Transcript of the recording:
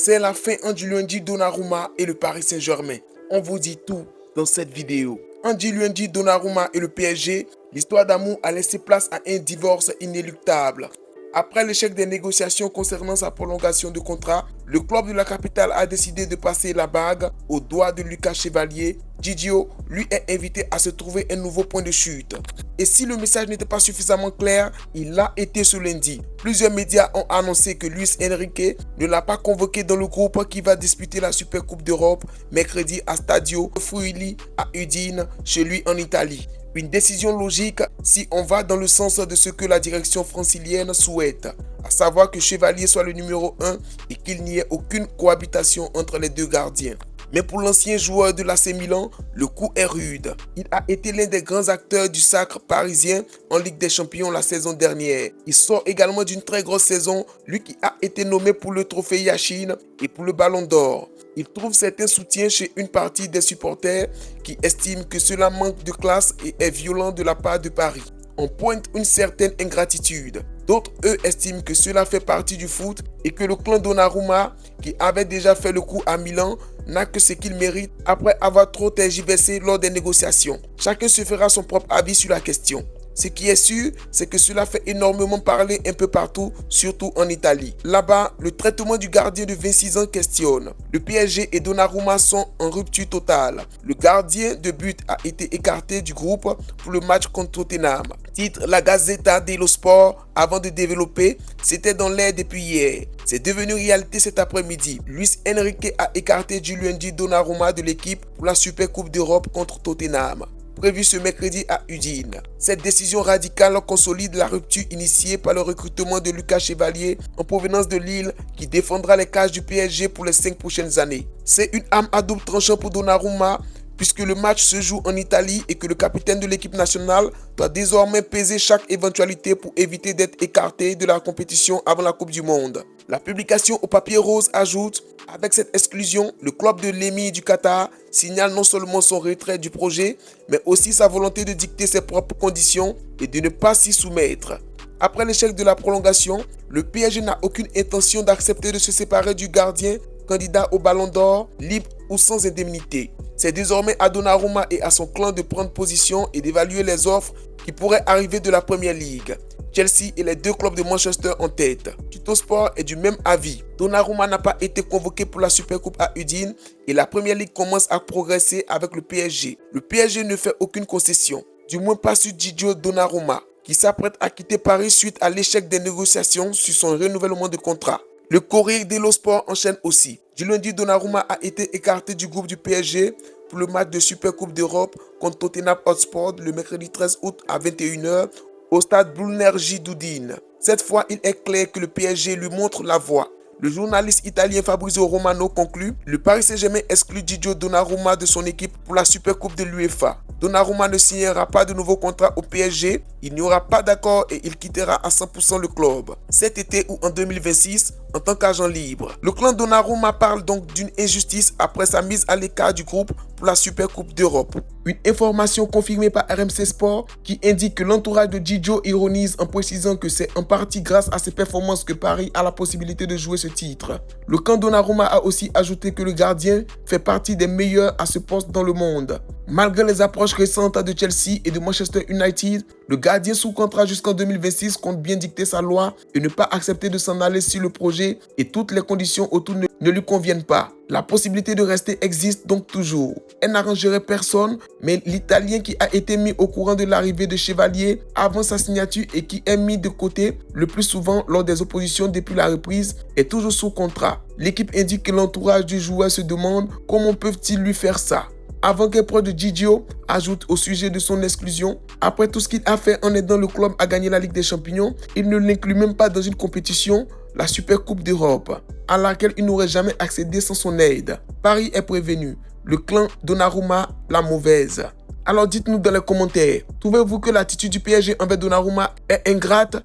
C'est la fin du lundi Donnarumma et le Paris Saint-Germain. On vous dit tout dans cette vidéo. Andy Lundi Donnarumma et le PSG, l'histoire d'amour a laissé place à un divorce inéluctable. Après l'échec des négociations concernant sa prolongation de contrat, le club de la capitale a décidé de passer la bague au doigt de Lucas Chevalier. Gigio lui est invité à se trouver un nouveau point de chute. Et si le message n'était pas suffisamment clair, il l'a été ce lundi. Plusieurs médias ont annoncé que Luis Enrique ne l'a pas convoqué dans le groupe qui va disputer la Super Coupe d'Europe mercredi à Stadio Friuli à Udine, chez lui en Italie. Une décision logique si on va dans le sens de ce que la direction francilienne souhaite, à savoir que Chevalier soit le numéro 1 et qu'il n'y ait aucune cohabitation entre les deux gardiens. Mais pour l'ancien joueur de l'AC Milan, le coup est rude. Il a été l'un des grands acteurs du sacre parisien en Ligue des Champions la saison dernière. Il sort également d'une très grosse saison, lui qui a été nommé pour le trophée Yachine et pour le Ballon d'Or. Il trouve certains soutiens chez une partie des supporters qui estiment que cela manque de classe et est violent de la part de Paris. On pointe une certaine ingratitude. D'autres, eux, estiment que cela fait partie du foot et que le clan Donnarumma, qui avait déjà fait le coup à Milan, n'a que ce qu'il mérite après avoir trop tergiversé lors des négociations. Chacun se fera son propre avis sur la question. Ce qui est sûr, c'est que cela fait énormément parler un peu partout, surtout en Italie. Là-bas, le traitement du gardien de 26 ans questionne. Le PSG et Donnarumma sont en rupture totale. Le gardien de but a été écarté du groupe pour le match contre Tottenham. Titre la Gazzetta dello Sport avant de développer, c'était dans l'air depuis hier. C'est devenu réalité cet après-midi. Luis Enrique a écarté Gianluigi Donnarumma de l'équipe pour la Super Coupe d'Europe contre Tottenham, prévu ce mercredi à Udine. Cette décision radicale consolide la rupture initiée par le recrutement de Lucas Chevalier en provenance de Lille qui défendra les cages du PSG pour les 5 prochaines années. C'est une arme à double tranchant pour Donnarumma puisque le match se joue en Italie et que le capitaine de l'équipe nationale doit désormais peser chaque éventualité pour éviter d'être écarté de la compétition avant la Coupe du Monde. La publication au papier rose ajoute: avec cette exclusion, le club de l'émir du Qatar signale non seulement son retrait du projet, mais aussi sa volonté de dicter ses propres conditions et de ne pas s'y soumettre. Après l'échec de la prolongation, le PSG n'a aucune intention d'accepter de se séparer du gardien candidat au Ballon d'Or, libre ou sans indemnité. C'est désormais à Donnarumma et à son clan de prendre position et d'évaluer les offres qui pourraient arriver de la Premier League. Chelsea et les deux clubs de Manchester en tête. Tuttosport est du même avis. Donnarumma n'a pas été convoqué pour la Super Coupe à Udine et la Premier League commence à progresser avec le PSG. Le PSG ne fait aucune concession, du moins pas sur Gigio Donnarumma, qui s'apprête à quitter Paris suite à l'échec des négociations sur son renouvellement de contrat. Le Corriere dello Sport enchaîne aussi. Gianluigi Donnarumma a été écarté du groupe du PSG pour le match de Super Coupe d'Europe contre Tottenham Hotspur le mercredi 13 août à 21 h au stade Blunergy d'Udine. Cette fois, il est clair que le PSG lui montre la voie. Le journaliste italien Fabrizio Romano conclut: le Paris Saint-Germain exclut Gigio Donnarumma de son équipe pour la Super Coupe de l'UEFA. Donnarumma ne signera pas de nouveau contrat au PSG, il n'y aura pas d'accord et il quittera à 100% le club, cet été ou en 2026, en tant qu'agent libre. Le clan Donnarumma parle donc d'une injustice après sa mise à l'écart du groupe pour la Super Coupe d'Europe. Une information confirmée par RMC Sport qui indique que l'entourage de Gigio ironise en précisant que c'est en partie grâce à ses performances que Paris a la possibilité de jouer ce titre. Le clan Donnarumma a aussi ajouté que le gardien fait partie des meilleurs à ce poste dans le monde. Malgré les approches récentes de Chelsea et de Manchester United, le gardien sous contrat jusqu'en 2026 compte bien dicter sa loi et ne pas accepter de s'en aller si le projet et toutes les conditions autour ne lui conviennent pas. La possibilité de rester existe donc toujours. Elle n'arrangerait personne, mais l'Italien qui a été mis au courant de l'arrivée de Chevalier avant sa signature et qui est mis de côté le plus souvent lors des oppositions depuis la reprise est toujours sous contrat. L'équipe indique que l'entourage du joueur se demande comment peuvent-ils lui faire ça. Avant-qu'un de Gigio ajoute au sujet de son exclusion: après tout ce qu'il a fait en aidant le club à gagner la Ligue des Champions, il ne l'inclut même pas dans une compétition, la Super Coupe d'Europe, à laquelle il n'aurait jamais accédé sans son aide. Paris est prévenu, le clan Donnarumma la mauvaise. Alors dites-nous dans les commentaires, trouvez-vous que l'attitude du PSG envers Donnarumma est ingrate?